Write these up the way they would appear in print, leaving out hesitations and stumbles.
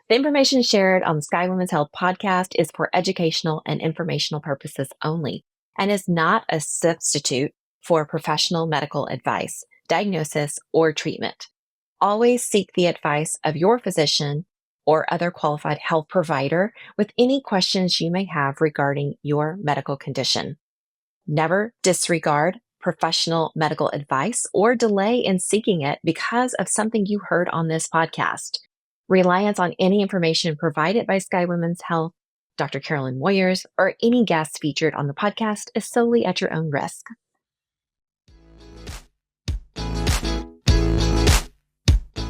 The information shared on the Sky Women's Health podcast is for educational and informational purposes only and is not a substitute for professional medical advice, diagnosis, or treatment. Always seek the advice of your physician or other qualified health provider with any questions you may have regarding your medical condition. Never disregard professional medical advice or delay in seeking it because of something you heard on this podcast. Reliance on any information provided by Sky Women's Health, Dr. Carolyn Moyers, or any guests featured on the podcast is solely at your own risk.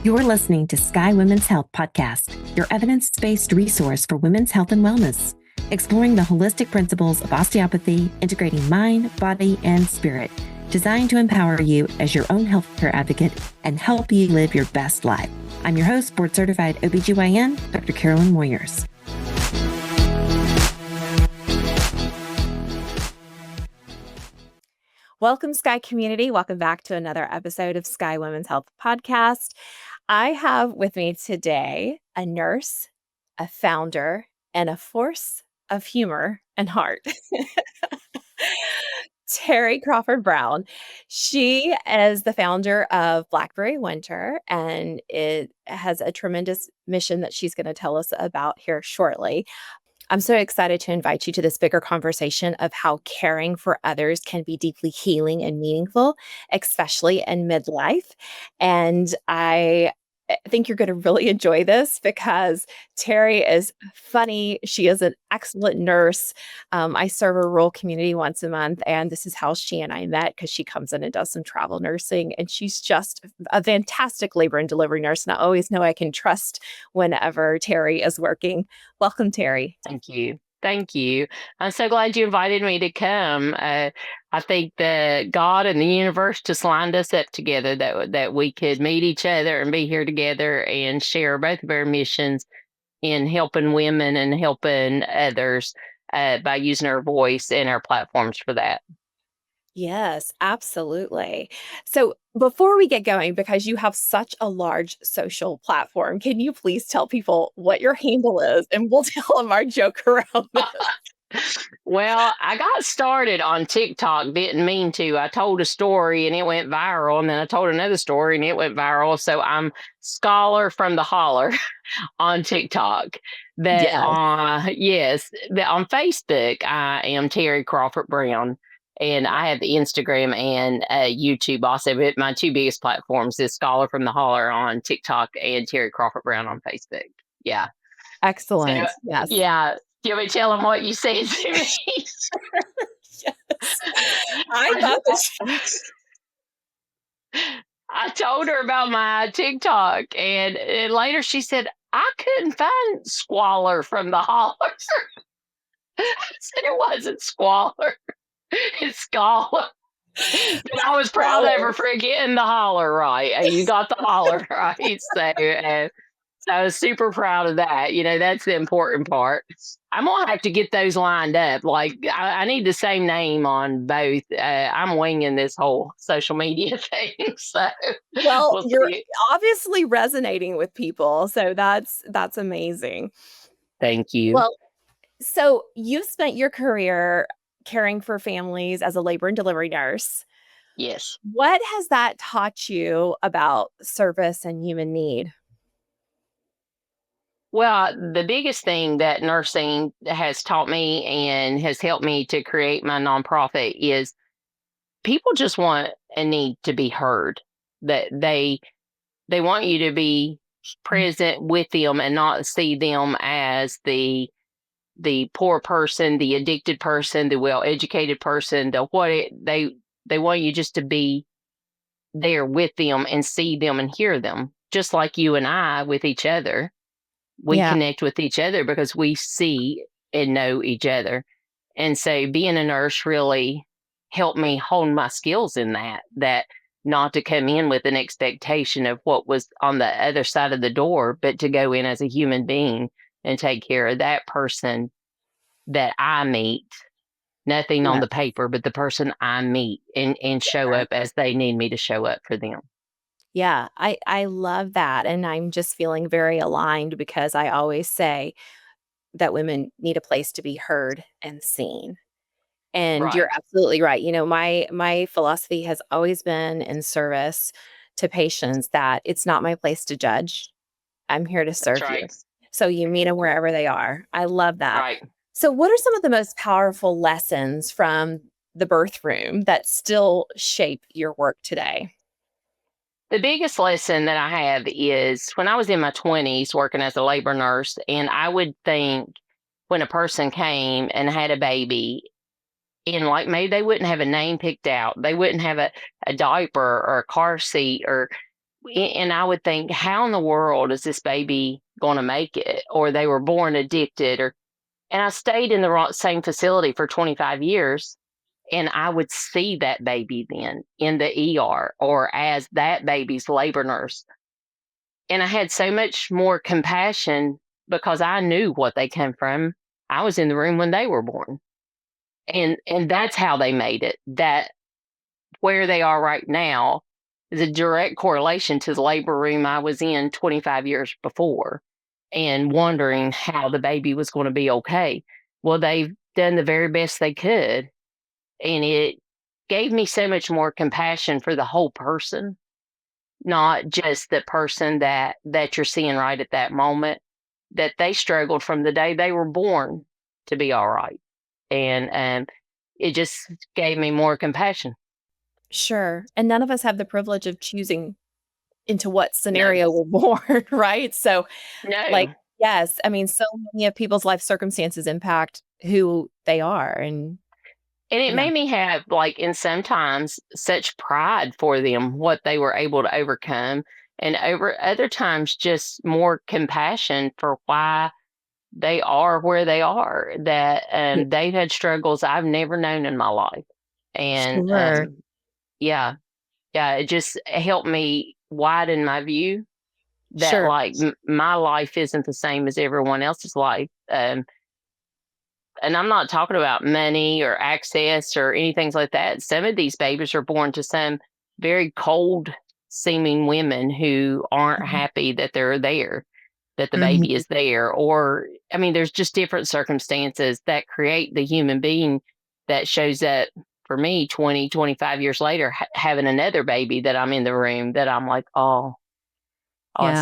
You're listening to Sky Women's Health Podcast, your evidence-based resource for women's health and wellness, exploring the holistic principles of osteopathy, integrating mind, body, and spirit, designed to empower you as your own healthcare advocate and help you live your best life. I'm your host, board-certified OBGYN, Dr. Carolyn Moyers. Welcome, Sky community. Welcome back to another episode of Sky Women's Health Podcast. I have with me today a nurse, a founder, and a force of humor and heart. Terri Crawford Brown. She is the founder of Blackberry Winter, and it has a tremendous mission that she's going to tell us about here shortly. I'm so excited to invite you to this bigger conversation of how caring for others can be deeply healing and meaningful, especially in midlife. And I think you're going to really enjoy this because Terri is funny. She is an excellent nurse. I serve a rural community once a month, and this is how she and I met because she comes in and does some travel nursing, and she's just a fantastic labor and delivery nurse. And I always know I can trust whenever Terri is working. Welcome, Terri. Thank you. Thank you. I'm so glad you invited me to come. I think that God and the universe just lined us up together that we could meet each other and be here together and share both of our missions in helping women and helping others by using our voice and our platforms for that. Yes, absolutely. So before we get going, because you have such a large social platform, can you please tell people what your handle is and we'll tell them our joke around this? Well, I got started on TikTok, didn't mean to. I told a story and it went viral, and then I told another story and it went viral. So I'm Scholar from the Holler on TikTok. But Yes. yes, but on Facebook, I am Terri Crawford Brown. And I have Instagram and YouTube also, but my two biggest platforms is Scholar from the Holler on TikTok and Terri Crawford Brown on Facebook. Yeah. Excellent. So, Yes. yeah. Do you want me to tell them what you said to me? Yes. I thought I told her about my TikTok, and later she said, I couldn't find Squalor from the Holler. I said it wasn't Squalor, it's Scholar. But I was proud of her for getting the holler right. You got the holler right. So I was super proud of that. You know, that's the important part. I'm gonna have to get those lined up. Like I need the same name on both. I'm winging this whole social media thing. So well, we'll you're see. obviously resonating with people, so that's amazing. Thank you. Well, so you spent your career caring for families as a labor and delivery nurse. Yes. What has that taught you about service and human need? Well, the biggest thing that nursing has taught me and has helped me to create my nonprofit is people just want and need to be heard. That they want you to be present with them and not see them as the poor person, the addicted person, the well-educated person, they want you just to be there with them and see them and hear them. Just like you and I with each other. We Yeah. connect with each other because we see and know each other. And so being a nurse really helped me hone my skills in that not to come in with an expectation of what was on the other side of the door, but to go in as a human being and take care of that person that I meet, nothing on Yeah. the paper, but the person I meet and show up as they need me to show up for them. Yeah, I love that, and I'm just feeling very aligned because I always say that women need a place to be heard and seen. And you're Right. absolutely right. My philosophy has always been in service to patients that it's not my place to judge. I'm here to That's serve you. right. So you meet them wherever they are. I love that. Right. So what are some of the most powerful lessons from the birth room that still shape your work today? The biggest lesson that I have is when I was in my 20s working as a labor nurse, and I would think when a person came and had a baby, and like maybe they wouldn't have a name picked out, they wouldn't have a diaper or a car seat, and I would think, how in the world is this baby going to make it? Or they were born addicted, and I stayed in the same facility for 25 years. And I would see that baby then in the ER or as that baby's labor nurse. And I had so much more compassion because I knew what they came from. I was in the room when they were born. And that's how they made it. That where they are right now is a direct correlation to the labor room I was in 25 years before and wondering how the baby was going to be okay. Well, they've done the very best they could, and it gave me so much more compassion for the whole person, not just the person that you're seeing right at that moment, that they struggled from the day they were born to be all right. And it just gave me more compassion. Sure. And none of us have the privilege of choosing into what No. scenario we're born, right? So, like, No. yes, I mean, so many of people's life circumstances impact who they are. And And it yeah, made me have, like, in sometimes such pride for them, what they were able to overcome, and over other times, just more compassion for why they are where they are, that, yeah, they've had struggles I've never known in my life. And, sure. yeah, yeah, it just helped me widen my view that, Sure. like, my life isn't the same as everyone else's life. And I'm not talking about money or access or anything like that. Some of these babies are born to some very cold seeming women who aren't Mhm. happy that they're there, that the baby Mhm. is there. Or, I mean, there's just different circumstances that create the human being that shows up for me 20, 25 years later, having another baby that I'm in the room that I'm like, oh, Yeah,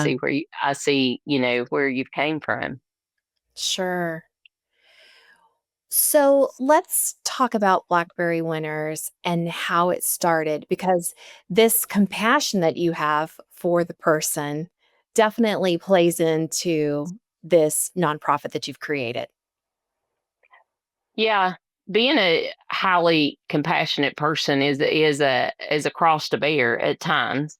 I see, where you've came from. sure. So let's talk about Blackberry Winners and how it started because this compassion that you have for the person definitely plays into this nonprofit that you've created. Yeah, being a highly compassionate person is a cross to bear at times,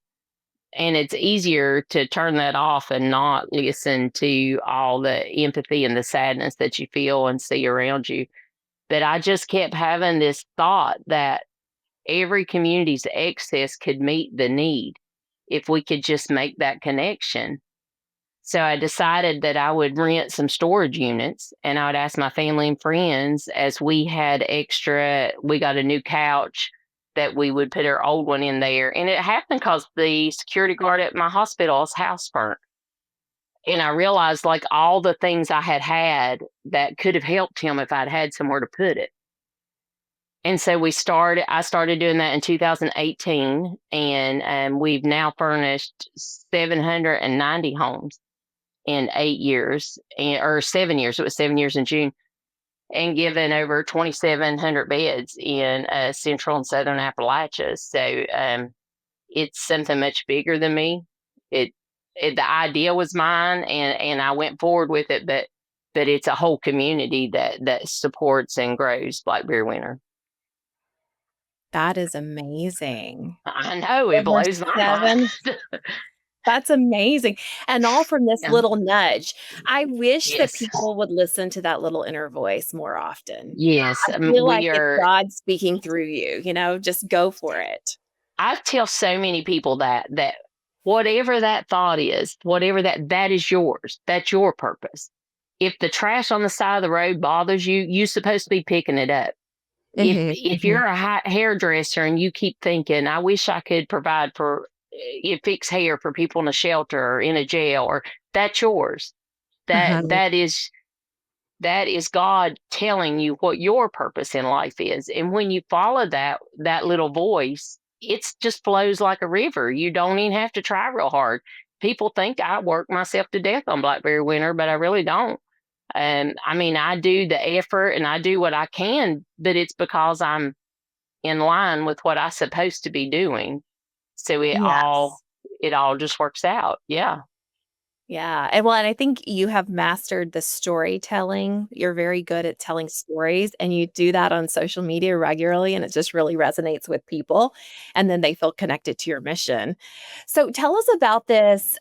and it's easier to turn that off and not listen to all the empathy and the sadness that you feel and see around you. But I just kept having this thought that every community's excess could meet the need if we could just make that connection. So I decided that I would rent some storage units and I would ask my family and friends as we had extra, we got a new couch that we would put our old one in there. And it happened because the security guard at my hospital's house burnt. And I realized like all the things I had that could have helped him if I'd had somewhere to put it. And so I started doing that in 2018, and we've now furnished 790 homes in 8 years, or 7 years. It was 7 years in June, and given over 2,700 beds in Central and Southern Appalachia. So it's something much bigger than me. It, the idea was mine, and I went forward with it, but it's a whole community that supports and grows Blackberry Winter. That is amazing. I know it Over blows my mind. 7 That's amazing, and all from this Yeah. little nudge. I wish that Yes. people would listen to that little inner voice more often. Yes. I feel like We it's are. God speaking through you, just go for it. I tell so many people that whatever that thought is, whatever that is yours. That's your purpose. If the trash on the side of the road bothers you, you're supposed to be picking it up. If Mhm, if mhm. you're a hairdresser and you keep thinking, I wish I could provide for you fix hair for people in a shelter or in a jail, or that's yours. Uh-huh. That is God telling you what your purpose in life is. And when you follow that little voice, it just flows like a river. You don't even have to try real hard. People think I work myself to death on Blackberry Winter, but I really don't. And I mean, I do the effort and I do what I can, but it's because I'm in line with what I'm supposed to be doing. So Yes. it all just works out. Yeah, Yeah, and well, and I think you have mastered the storytelling. You're very good at telling stories, and you do that on social media regularly, and it just really resonates with people, and then they feel connected to your mission. So tell us about this,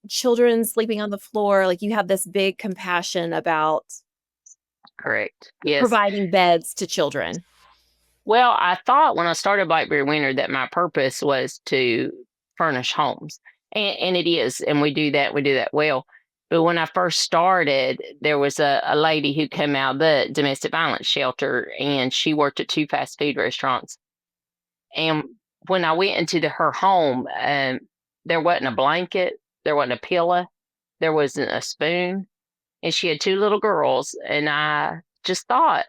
children sleeping on the floor, like, you have this big compassion about correct. Yes. providing beds to children. Well, I thought when I started Blackberry Winter that my purpose was to furnish homes. And it is, and we do that well. But when I first started, there was a lady who came out of the domestic violence shelter, and she worked at two fast food restaurants. And when I went into her home, there wasn't a blanket, there wasn't a pillow, there wasn't a spoon, and she had two little girls. And I just thought,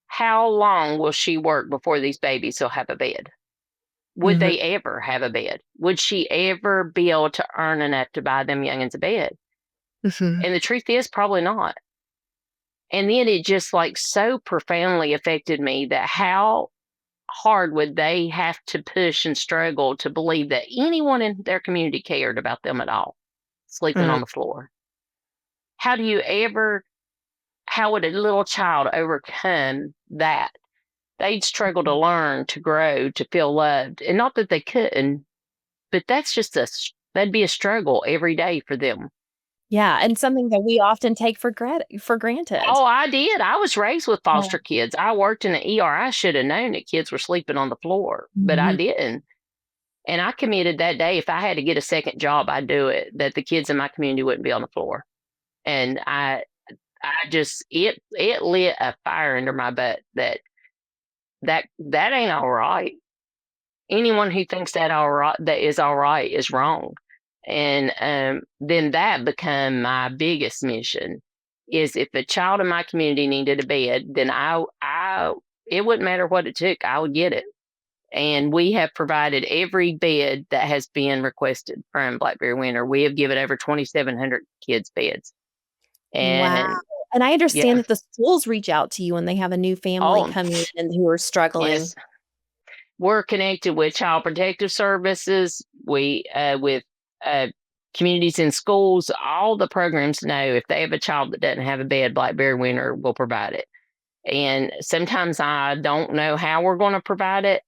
how long will she work before these babies will have a bed? Would Mhm, they ever have a bed? Would she ever be able to earn enough to buy them youngins a bed? mhm. And the truth is, probably not. And then it just like so profoundly affected me that how hard would they have to push and struggle to believe that anyone in their community cared about them at all, sleeping Mm, on the floor? How do you ever, how would a little child overcome that? They'd struggle to mhm. learn, to grow, to feel loved. And not that they couldn't, but that's just that'd be a struggle every day for them. Yeah, and something that we often take for granted. Oh, I did. I was raised with Yeah. foster kids. I worked in the ER. I should have known that kids were sleeping on the floor, but I Mhm. didn't. And I committed that day, if I had to get a second job, I'd do it, that the kids in my community wouldn't be on the floor. And I just, it lit a fire under my butt that ain't all right. Anyone who thinks that is all right is wrong. And then that become my biggest mission is if a child in my community needed a bed, then I it wouldn't matter what it took, I would get it. And we have provided every bed that has been requested from Blackberry Winter. We have given over 2,700 kids beds. Wow, And and I understand yeah, that the schools reach out to you when they have a new family oh, coming in who are struggling. yes, we're connected with Child Protective Services. We with uh, communities in schools. All the programs know if they have a child that doesn't have a bed, Blackberry Winter will provide it. And sometimes I don't know how we're going to provide it,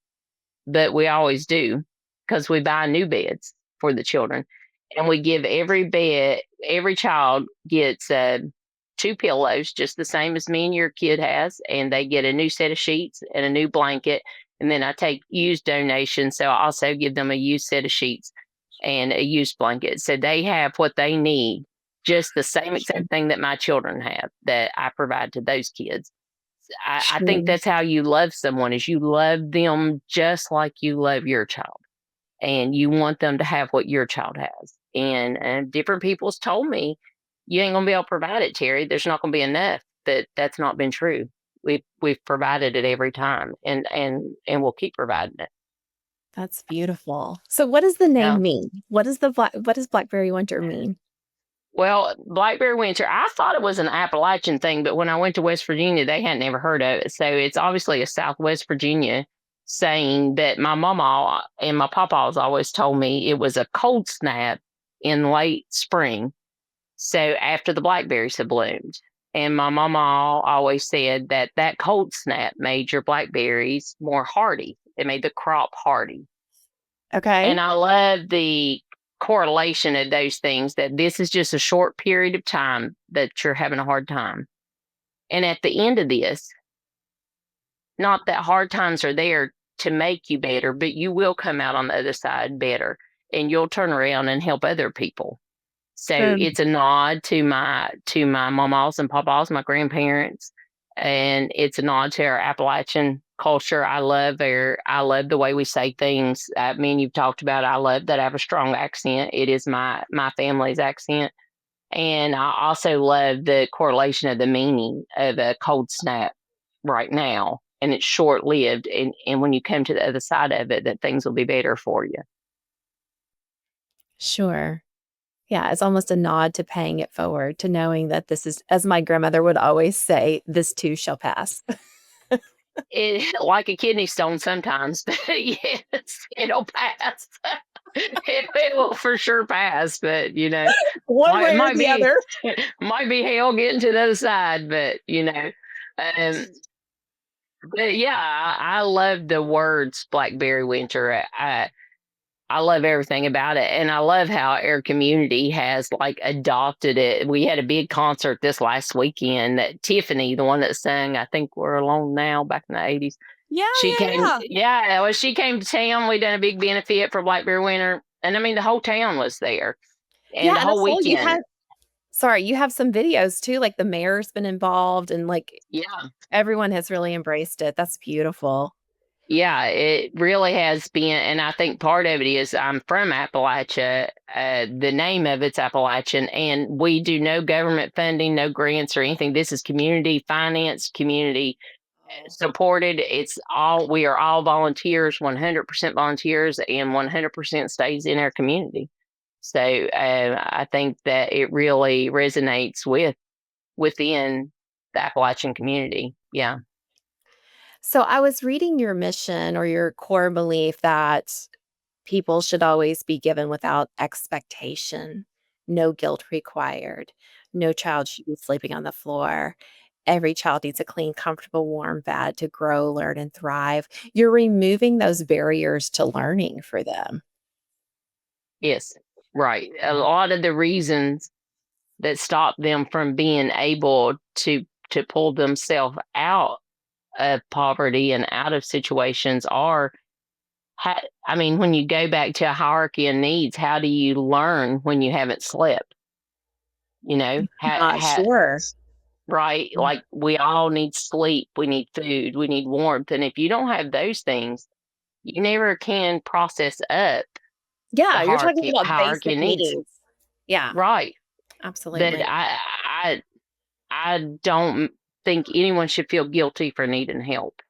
but we always do because we buy new beds for the children, and we give every bed. Every child gets two pillows, just the same as me and your kid has, and they get a new set of sheets and a new blanket. And then I take used donations, so I also give them a used set of sheets and a used blanket, so they have what they need, just the same Sure, exact thing that my children have that I provide to those kids. I think sure. that's how you love someone is you love them just like you love your child, and you want them to have what your child has. And different people's told me, you ain't gonna be able to provide it, Terry. There's not gonna be enough. That's not been true. We've provided it every time, and we'll keep providing it. That's beautiful. So what does the Yeah. name mean? What does Blackberry Winter mean? Well, Blackberry Winter, I thought it was an Appalachian thing, but when I went to West Virginia, they hadn't ever heard of it. So it's obviously a Southwest Virginia saying that my mama and my papa's always told me it was a cold snap in late spring. So after the blackberries had bloomed. And my mama always said that that cold snap made your blackberries more hardy. It made the crop hardy. And Okay. I love the correlation of those things that this is just a short period of time that you're having a hard time. And at the end of this, not that hard times are there to make you better, but you will come out on the other side better and you'll turn around and help other people. So Um, it's a nod to my mamas and papas, my grandparents, and it's a nod to our Appalachian culture. I love the way we say things. I mean, you've talked about, I love that I have a strong accent. It is my family's accent. And I also love the correlation of the meaning of a cold snap right now. And it's short lived. And when you come to the other side of it, that things will be better for you. Sure. Yeah, it's almost a nod to paying it forward, to knowing that this is, as my grandmother would always say, "This too shall pass." It, like a kidney stone sometimes, but yes, it'll pass. It will for sure pass, but One it way or might the be other. might be hell getting to the other side, but um, but yeah, I love the words Blackberry Winter. I love everything about it, and I love how our community has like adopted it. We had a big concert this last weekend that Tiffany, the one that sang "I Think We're Alone Now" back in the '80s, Yeah, she yeah, came. yeah. Yeah, well, she came to town. We done a big benefit for Blackberry Winter, and I mean the whole town was there, and Yeah, the and I whole saw you weekend. had sorry, you have some videos too, like the mayor's been involved and, like, Yeah, everyone has really embraced it. That's beautiful. yeah, it really has been, and I think part of it is I'm from Appalachia. The name of it's Appalachian, and we do no government funding, no grants or anything. This is community finance, community Oh. supported. It's all we are all volunteers, 100% volunteers, and 100% stays in our community. So I think that it really resonates within the Appalachian community. Yeah. So I was reading your mission or your core belief that people should always be given without expectation, no guilt required, no child should be sleeping on the floor. Every child needs a clean, comfortable, warm bed to grow, learn, and thrive. You're removing those barriers to learning for them. Yes. Right. A lot of the reasons that stop them from being able to pull themselves out of poverty and out of situations are I mean, when you go back to a hierarchy of needs, how do you learn when you haven't slept? How Sure. right? Like we all need sleep, we need food, we need warmth, and if you don't have those things, you never can process up the Yeah, you're talking about hierarchy basic of needs. needs. Yeah, Right. That absolutely. I don't think anyone should feel guilty for needing help.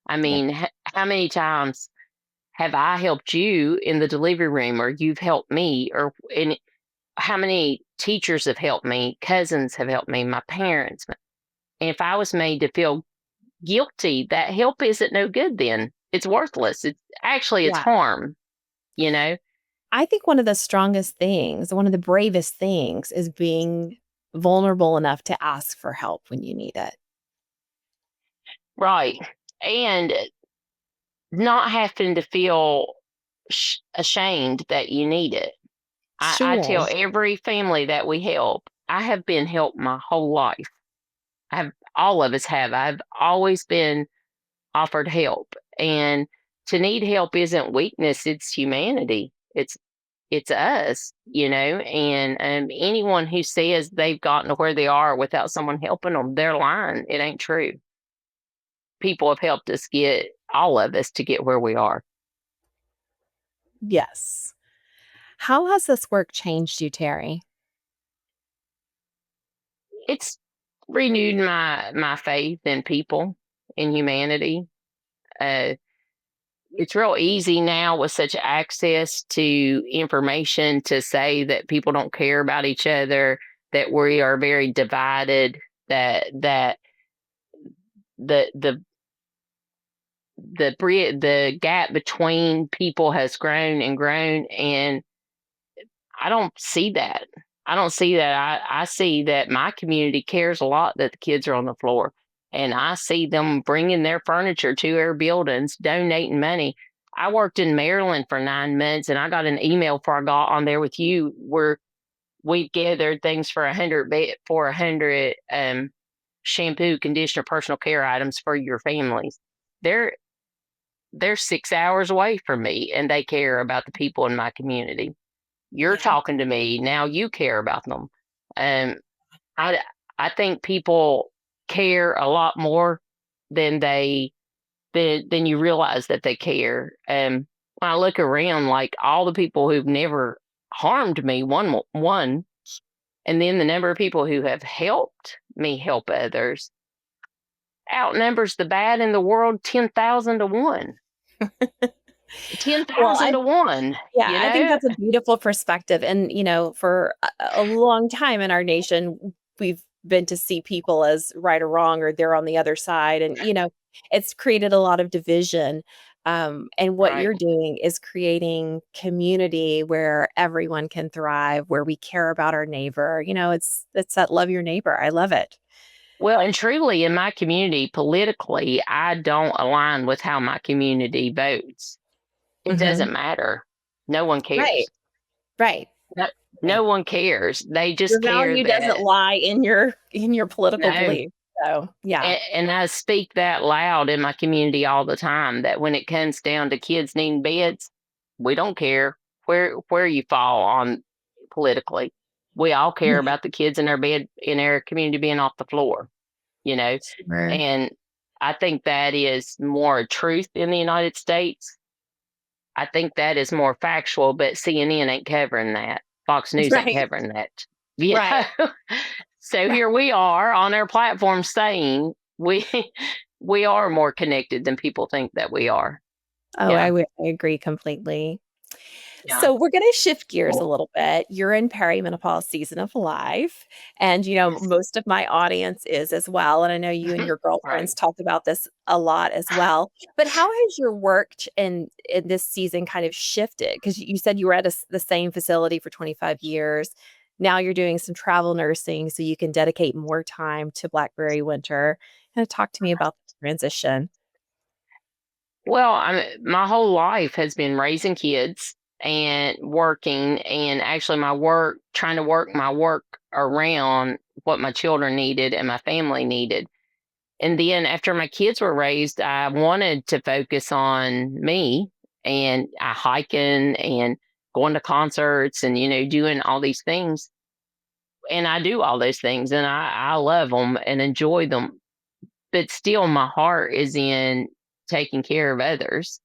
I Yeah, mean, how many times have I helped you in the delivery room, or you've helped me, or and how many teachers have helped me, cousins have helped me, my parents. And if I was made to feel guilty, that help isn't no good then. It's worthless. It's yeah. harm, you know? I think one of the strongest things, one of the bravest things is being vulnerable enough to ask for help when you need it. Right. And not having to feel ashamed that you need it. I Sure. tell every family that we help, I have been helped my whole life. All of us have. I've always been offered help. And to need help isn't weakness, it's humanity. It's us, and anyone who says they've gotten to where they are without someone helping them, they're lying. It ain't true. People have helped us get all of us to get where we are. Yes. How has this work changed you, Terry? It's renewed my faith in people, in humanity. Uh, it's real easy now with such access to information to say that people don't care about each other, that we are very divided, that the the gap between people has grown and grown, and I don't see that. I don't see that. I see that my community cares a lot that the kids are on the floor, and I see them bringing their furniture to our buildings, donating money. I worked in Maryland for 9 months, and I got an email before I got on there with you where we gathered things for 100 shampoo, conditioner, personal care items for your families. They're they're 6 hours away from me, and they care about the people in my community. You're Yeah. talking to me now. You care about them. Um, I I think people care a lot more than they then you realize that they care. When I look around, like all the people who've never harmed me, one, and then the number of people who have helped me help others outnumbers the bad in the world 10,000 to 1. Well, 10,000 I to 1, yeah, you I think know? that's a beautiful perspective, and, for a long time in our nation, we've been to see people as right or wrong, or they're on the other side, and, it's created a lot of division, and what Right. you're doing is creating community where everyone can thrive, where we care about our neighbor, it's that love your neighbor, I love it. Well, and truly in my community, politically, I don't align with how my community votes. It Mhm. doesn't matter. No one Right, cares. right, No, right. no one cares. They Your just care value doesn't that lie in your political no. belief, so, yeah. And I speak that loud in my community all the time that when it comes down to kids needing beds, we don't care where you fall on politically. We all care Right. about the kids in our bed in our community being off the floor, you know. Sure. And I think that is more truth in the United States. I think that is more factual, but CNN ain't covering that. Fox News ain't Right, covering that. You right, know? So right. here we are on our platform saying we we are more connected than people think that we are. Oh, Yeah. I agree completely. Yeah. So we're gonna shift gears a little bit. You're in perimenopause season of life, and, Yes. most of my audience is as well, and I know you and your Right. girlfriends talked about this a lot as well. But how has your work in this season kind of shifted? Because you said you were at the same facility for 25 years. Now you're doing some travel nursing so you can dedicate more time to Blackberry Winter. Kinda talk to me about the transition. Well, my whole life has been raising kids and working, and actually my work trying to work my work around what my children needed and my family needed. And then after my kids were raised, I wanted to focus on me and hiking and going to concerts and, doing all these things. And I do all those things and I love them and enjoy them. But still, my heart is in taking care of others.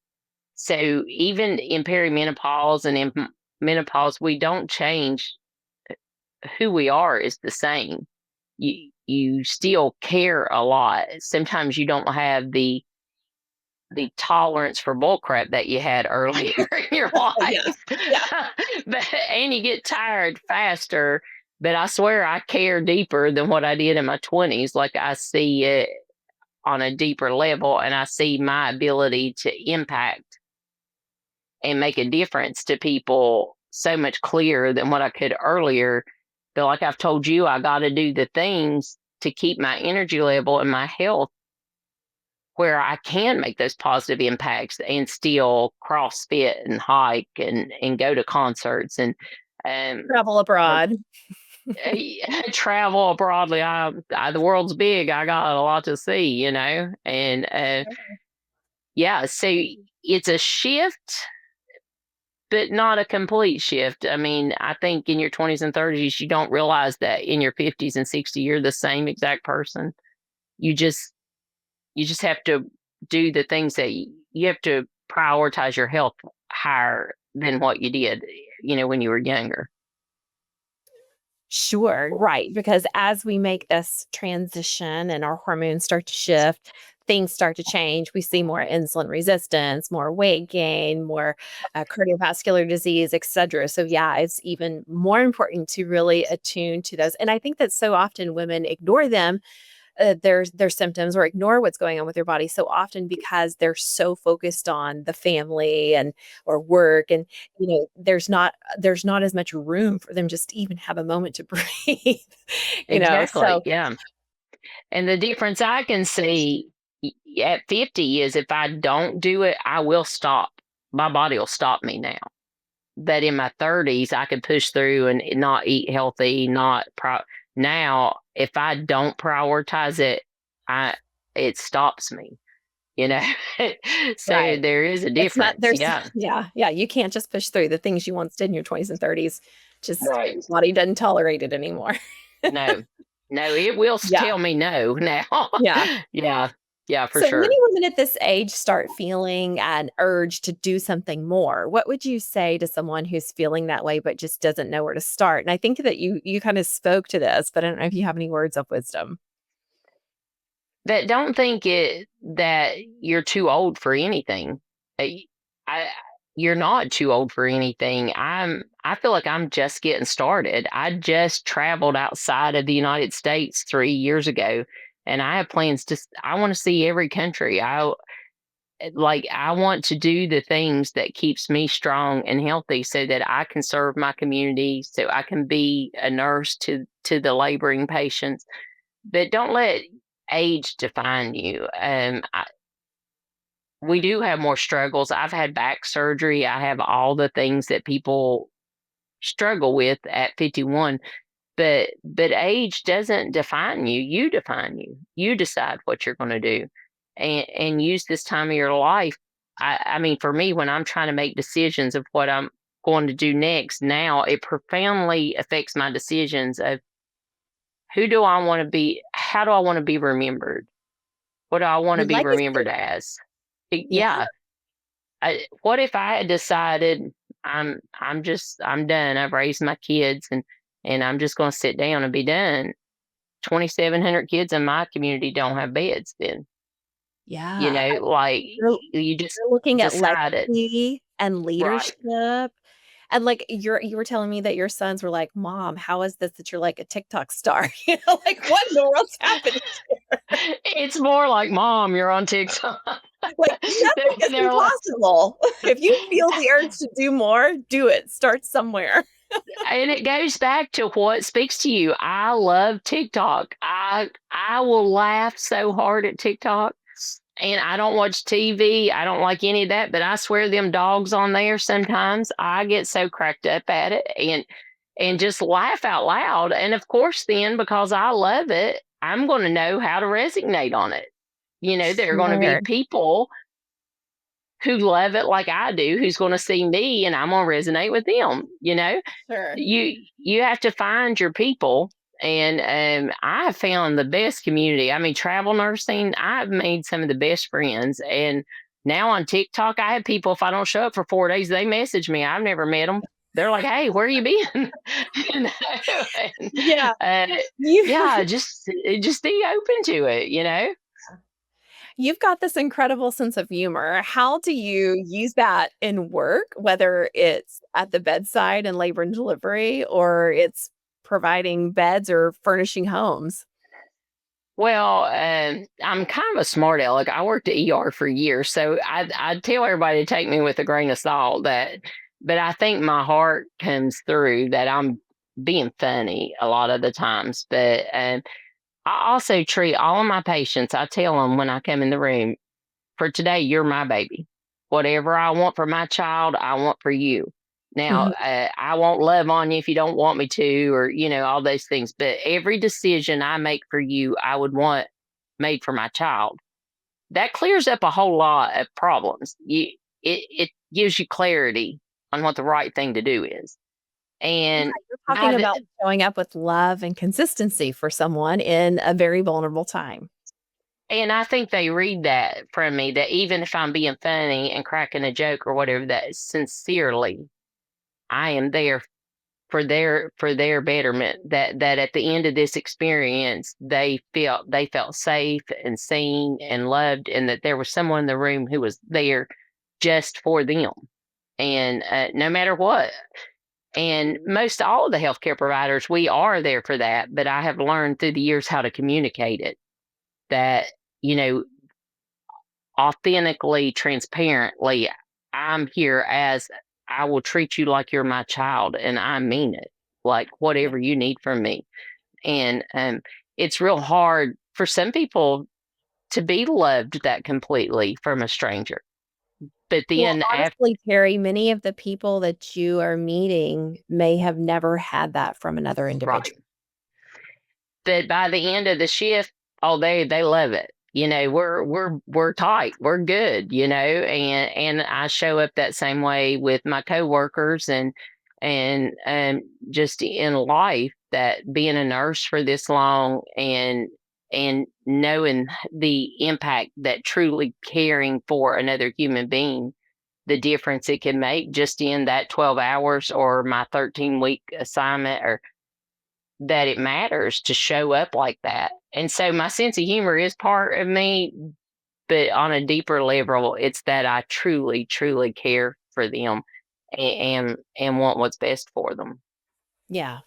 So even in perimenopause and in menopause, we don't change. Who we are is the same. You still care a lot. Sometimes you don't have the tolerance for bullcrap that you had earlier in your Yeah, life. yeah. And you get tired faster. But I swear I care deeper than what I did in my 20s. Like I see it on a deeper level and I see my ability to impact and make a difference to people so much clearer than what I could earlier. But like I've told you, I got to do the things to keep my energy level and my health where I can make those positive impacts and still CrossFit and hike and go to concerts and um, Travel uh, abroad. travel broadly. The world's big. I got a lot to see, and yeah. So it's a shift, but not a complete shift. I mean, I think in your 20s and 30s, you don't realize that in your 50s and 60s, you're the same exact person. You just You just have to do the things that you have to prioritize your health higher than what you did, when you were younger. Sure, right, because as we make this transition and our hormones start to shift, things start to change. We see more insulin resistance, more weight gain, more cardiovascular disease, etc. So, yeah, it's even more important to really attune to those. And I think that so often women ignore them, their symptoms, or ignore what's going on with their body so often because they're so focused on the family and or work, and there's not as much room for them just to even have a moment to breathe. Exactly. So Yeah. And the difference I can see at 50 is if I don't do it, I will stop. My body will stop me now. But in my 30s, I could push through and not eat healthy, not now if I don't prioritize it, I it stops me, you know. So right. there is a It's not difference. there's Yeah. yeah, yeah, you can't just push through the things you once did in your 20s and 30s. Just Right. body doesn't tolerate it anymore. No. No, it will Yeah, tell me no now. yeah. Yeah. Yeah, for So many sure. women at this age start feeling an urge to do something more. What would you say to someone who's feeling that way but just doesn't know where to start? And I think that you kind of spoke to this, but I don't know if you have any words of wisdom. That don't think that you're too old for anything. I, I you're not too old for anything. I feel like I'm just getting started. I just traveled outside of the United States 3 years ago, and I have plans to I want to see every country. I want to do the things that keeps me strong and healthy so that I can serve my community, so I can be a nurse to the laboring patients. But don't let age define you. We do have more struggles. I've had back surgery. I have all the things that people struggle with at 51. But age doesn't define you. You define you. You decide what you're going to do, and use this time of your life. I mean, for me, when I'm trying to make decisions of what I'm going to do next, now it profoundly affects my decisions of who do I want to be? How do I want to be remembered? What do I want to Your be legacy. remembered as? Yeah. Yeah. What if I had decided I'm done. I've raised my kids and I'm just going to sit down and be done. 2,700 kids in my community don't have beds. Then Yeah. like You're you just you're looking at decided, legacy and right? leadership. And, like, you were telling me that your sons were like, "Mom, how is this that you're like a TikTok star?" Like, what in the world's happening? It's more like, Mom, you're on TikTok. Like, nothing is They're like, impossible. If you feel the urge to do more, do it. Start somewhere. and it goes back to what speaks to you. I love TikTok. I will laugh so hard at TikTok. And I don't watch TV. I don't like any of that, but I swear them dogs on there sometimes I get so cracked up at it and just laugh out loud. And of course then because I love it, I'm going to know how to resonate on it. There are going to be Sure, people who love it like I do, who's going to see me and I'm going to resonate with them. sure. You have to find your people, and I have found the best community. I mean, travel nursing, I've made some of the best friends, and now on TikTok I have people, if I don't show up for 4 days, they message me. I've never met them. They're like, hey, where you been? you know and, Yeah, uh, you yeah, just be open to it. you've got this incredible sense of humor. How do you use that in work, whether it's at the bedside in labor and delivery or it's providing beds or furnishing homes? Well, I'm kind of a smart aleck. I worked at ER for years, so I tell everybody to take me with a grain of salt. But I think my heart comes through that I'm being funny a lot of the times. But I also treat all of my patients. I tell them when I come in the room, for today, you're my baby. Whatever I want for my child, I want for you. Now, Mhm. I won't love on you if you don't want me to, or, all those things. But every decision I make for you, I would want made for my child. That clears up a whole lot of problems. It gives you clarity on what the right thing to do is. Yeah, And you're by talking the, about showing up with love and consistency for someone in a very vulnerable time. and I think they read that from me, that even if I'm being funny and cracking a joke or whatever, that sincerely I am there for their betterment, that at the end of this experience they felt safe and seen and loved, and that there was someone in the room who was there just for them, and no matter what. And most all of the healthcare providers, we are there for that, but I have learned through the years how to communicate it, that you know authentically, transparently, I'm here as I will treat you like you're my child, and I mean it. Like Yeah. whatever you need from me. And it's real hard for some people to be loved that completely from a stranger. But Well, then after, honestly, Terry, many of the people that you are meeting may have never had that from another right. individual. But by the end of the shift, oh, they love it. We're tight. We're good, and I show up that same way with my coworkers and just in life, that being a nurse for this long and and knowing the impact that truly caring for another human being, the difference it can make just in that 12 hours or my 13-week assignment, or that it matters to show up like that. And so my sense of humor is part of me, but on a deeper level, it's that I truly, truly care for them and want what's best for them. Yeah.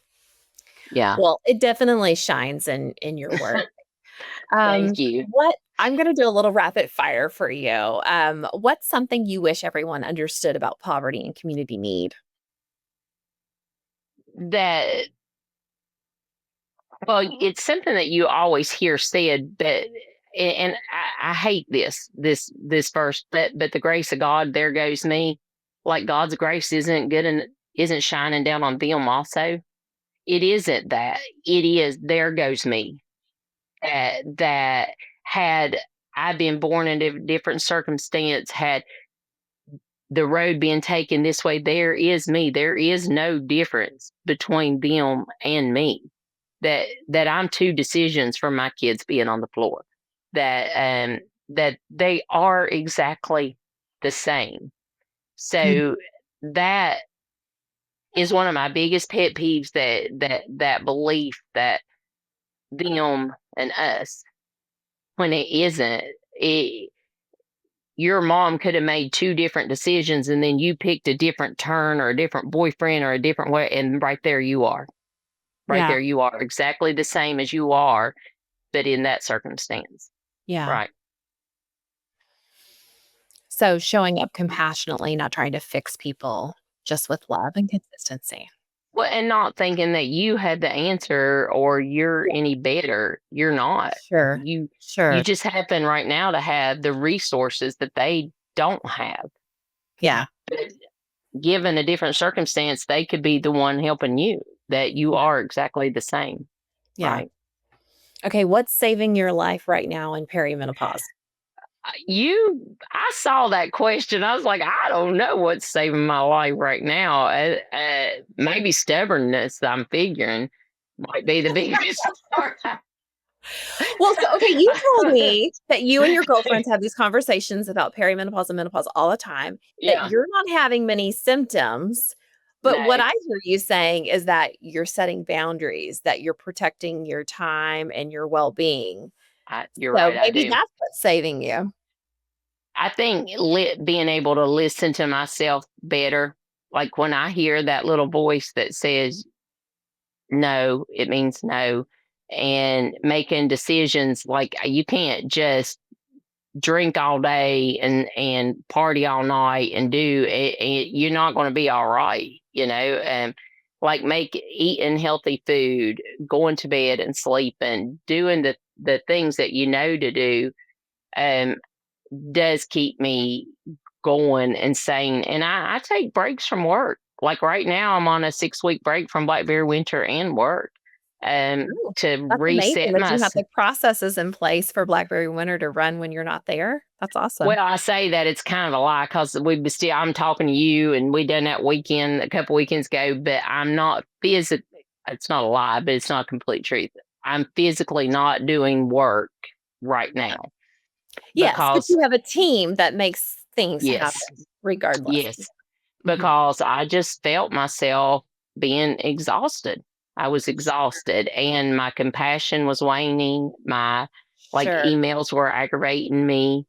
Yeah. Well, it definitely shines in your work. Thank you. What I'm gonna do a little rapid fire for you. What's something you wish everyone understood about poverty and community need? That Well, it's something that you always hear said, but and I hate this verse, but the grace of God, there goes me. Like God's grace isn't good and isn't shining down on them also. It isn't that. It is there goes me. That had I been born in a different circumstance, had the road being taken this way, there is me. There is no difference between them and me. That I'm two decisions from my kids being on the floor. That they are exactly the same. Mm. So that is one of my biggest pet peeves, that belief that them and us, when it isn't. It, your mom could have made two different decisions and then you picked a different turn or a different boyfriend or a different way, and right there you are. Right Yeah, there you are, exactly the same as you are, but in that circumstance. yeah. Right. So showing up compassionately, not trying to fix people, just with love and consistency. Well, and not thinking that you had the answer or you're Yeah. any better. You're not. Sure, You sure. just happen right now to have the resources that they don't have. Yeah, But given a different circumstance, they could be the one helping you. That you yeah, are exactly the same. yeah. Right. Okay, what's saving your life right now in perimenopause? I saw that question. I was like, I don't know what's saving my life right now. Maybe stubbornness. I'm figuring might be the biggest part. Well, so okay, you told me that you and your girlfriends have these conversations about perimenopause and menopause all the time, that Yeah. you're not having many symptoms, but what No, I hear you saying is that you're setting boundaries, that you're protecting your time and your well-being. you're So right. I maybe do. that's what's saving you. I think being able to listen to myself better, like when I hear that little voice that says no, it means no, and making decisions like you can't just drink all day and party all night and do it, you're not going to be all right, like eating healthy food, going to bed and sleeping, doing the things that you know to do, um does keep me going and sane. And I take breaks from work. Like right now, I'm on a 6-week break from Blackberry Winter and work, Ooh, to that's amazing reset that my. you have the processes in place for Blackberry Winter to run when you're not there. That's awesome. Well, I say that it's kind of a lie because I'm talking to you and we done that weekend a couple weekends ago, but I'm not physically, it's not a lie, but it's not complete truth. I'm physically not doing work right now Yes, but because, you have a team that makes things yes, happen regardless. yes, Mhm. because I just felt myself being exhausted. I was exhausted and my compassion was waning. My like Sure. emails were aggravating me.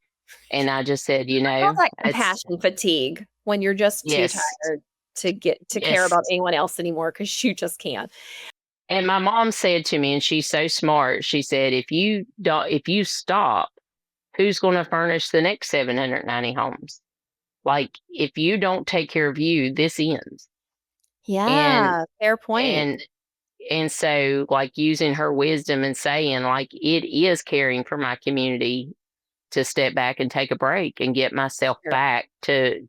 And I just said, I call that it's compassion fatigue when you're just too yes, tired to get to care yes. about anyone else anymore because you just can't. And my mom said to me, and she's so smart, she said, if you stop, who's going to furnish the next 790 homes? Like, if you don't take care of you, this ends. And, Yeah, fair point. and, and so like using her wisdom and saying like, it is caring for my community to step back and take a break and get myself Sure, back to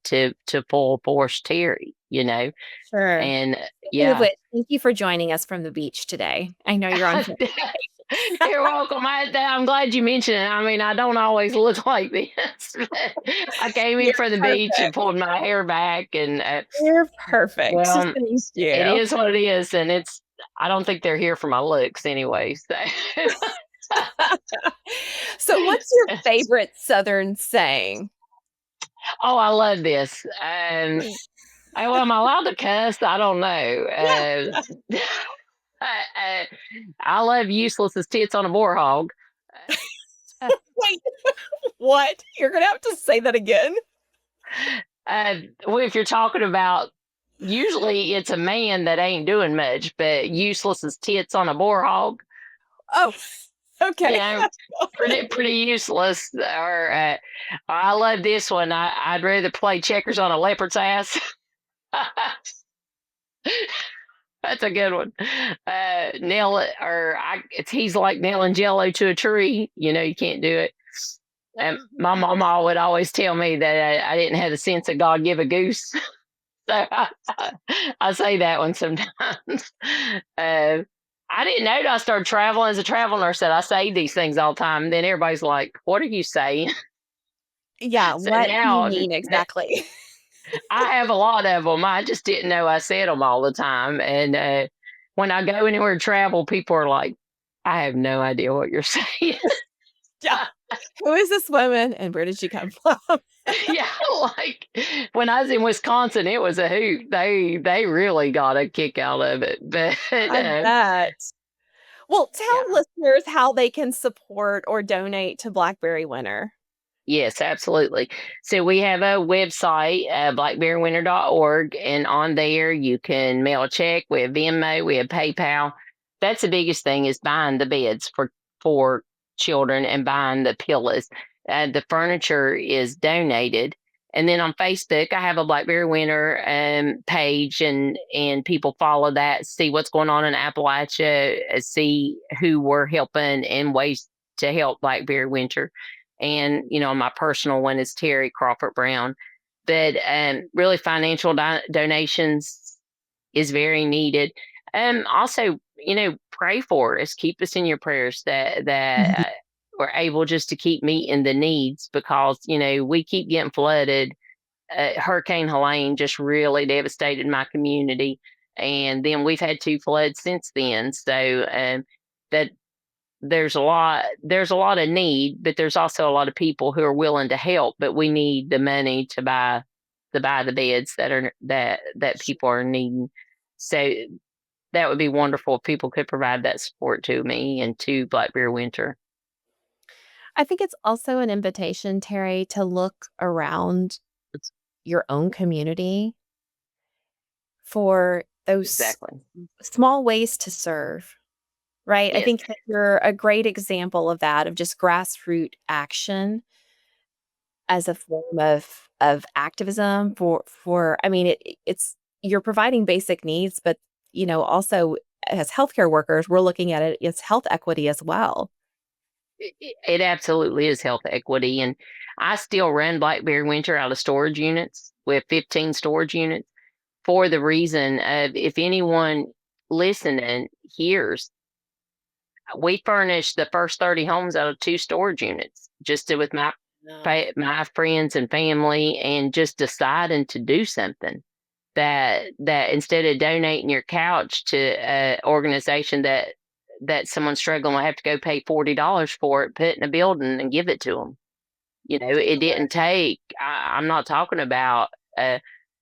full force Terry, sure. and Speaking of yeah. which, thank you for joining us from the beach today. I know you're on family vacation. You're welcome. I'm glad you mentioned it. I mean, I don't always look like this. I came in You're for the beach and perfect. pulled my hair back, and You're perfect. well, Thank it you. is what it is, and it's. I don't think they're here for my looks anyway. So. What's your favorite Southern saying? Oh, I love this. Well, am I allowed to cuss? I don't know. Yeah. I, I, I love useless as tits on a boar hog. Uh, Wait, what? You're gonna have to say that again. well, if you're talking about, usually it's a man that ain't doing much, but useless as tits on a boar hog. Oh, You okay. know, pretty useless. Or I love this one. I'd rather play checkers on a leopard's ass. That's a good one. Nail it, or he's like nailing jello to a tree. You know, you can't do it. And my mama would always tell me that I didn't have the sense of God give a goose. So I say that one sometimes. I didn't know that I started traveling as a travel nurse that I say these things all the time. Then everybody's like, "What are you saying?" Yeah, So what do you now mean exactly? I have a lot of them. I just didn't know I said them all the time. And when I go anywhere to travel, people are like, "I have no idea what you're saying." Yeah. Who is this woman and where did she come from? Yeah, like when I was in Wisconsin, it was a hoot. They really got a kick out of it. But I bet. Well, tell yeah. listeners how they can support or donate to Blackberry Winter. Yes, absolutely. So we have a website, blackberrywinter.org, and on there you can mail a check. We have Venmo, we have PayPal. That's the biggest thing is buying the beds for children and buying the pillows. The furniture is donated. And then on Facebook, I have a Blackberry Winter page, and people follow that, see what's going on in Appalachia, see who we're helping and ways to help Blackberry Winter. And my personal one is Terri Crawford Brown. But really, financial donations is very needed. Also, pray for us. Keep us in your prayers that Mhm. we're able just to keep meeting the needs, because we keep getting flooded. Hurricane Helene just really devastated my community, and then we've had two floods since then. So that there's a lot of need, but there's also a lot of people who are willing to help, but we need the money to buy the beds that people are needing. So that would be wonderful if people could provide that support to me and to Blackberry Winter. I think it's also an invitation, Terry, to look around your own community for those Exactly. small ways to serve, right? I Yes. think that you're a great example of that, of just grassroots action as a form of activism for I mean, it's you're providing basic needs, but, also as healthcare workers, we're looking at it's health equity as well. It absolutely is health equity. And I still run Blackberry Winter out of storage units. We have 15 storage units for the reason of, if anyone listening hears, we furnished the first 30 homes out of 2 storage units, with my No. my friends and family, and just deciding to do something, that instead of donating your couch to a organization that someone's struggling will have to go pay $40 for it, put it in a building and give it to them. It didn't take. I'm not talking about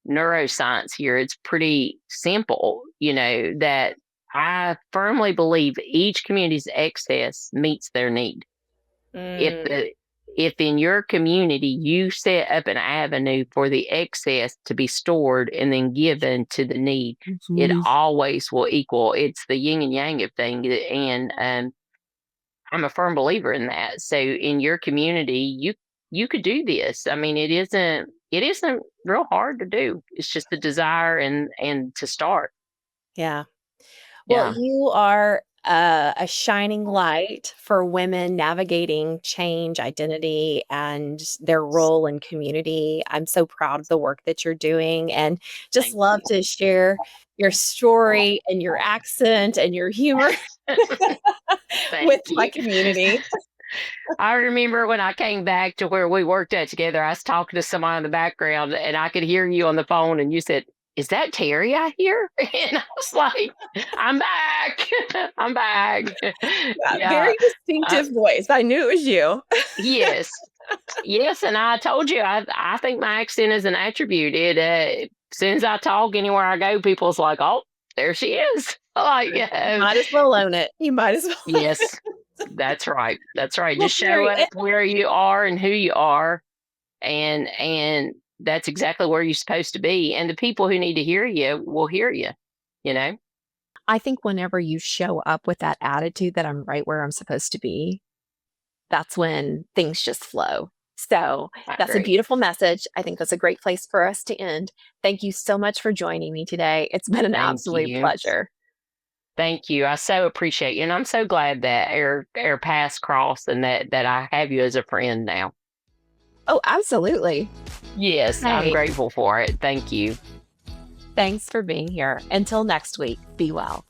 neuroscience here. It's pretty simple. That I firmly believe each community's excess meets their need. If Mm, the if in your community you set up an avenue for the excess to be stored and then given to the need, it mhm. always will equal. It's the yin and yang of thing, and I'm a firm believer in that. So in your community, you could do this. I mean, it isn't real hard to do. It's just the desire and to start. Yeah. Well, Yeah. you are a shining light for women navigating change, identity, and their role in community. I'm so proud of the work that you're doing and just Thank love you. to share your story and your accent and your humor with Thank my you. community. I remember when I came back to where we worked at together, I was talking to someone in the background and I could hear you on the phone and you said, is that Terri I hear? And I was like, I'm back. I'm back. Yeah, Yeah. very Uh, distinctive voice. I knew it was you. yes. Yes. And I told you, I think my accent is an attribute. As soon as I talk anywhere I go, people's like, oh, there she is. Like, Might as well own it. You might as well. yes, that's right. That's right. Well, Just show Terry, up where you are and who you are, and that's exactly where you're supposed to be. And the people who need to hear you will hear you. You know, I think whenever you show up with that attitude that I'm right where I'm supposed to be, that's when things just flow. So I that's a agree. beautiful message. I think that's a great place for us to end. Thank you so much for joining me today. It's been an Thank absolute you. pleasure. Thank you. I so appreciate you, and I'm so glad that our paths crossed, and that I have you as a friend now. Oh, absolutely. Yes, I'm Hey, grateful for it. Thank you. thanks for being here. Until next week, be well.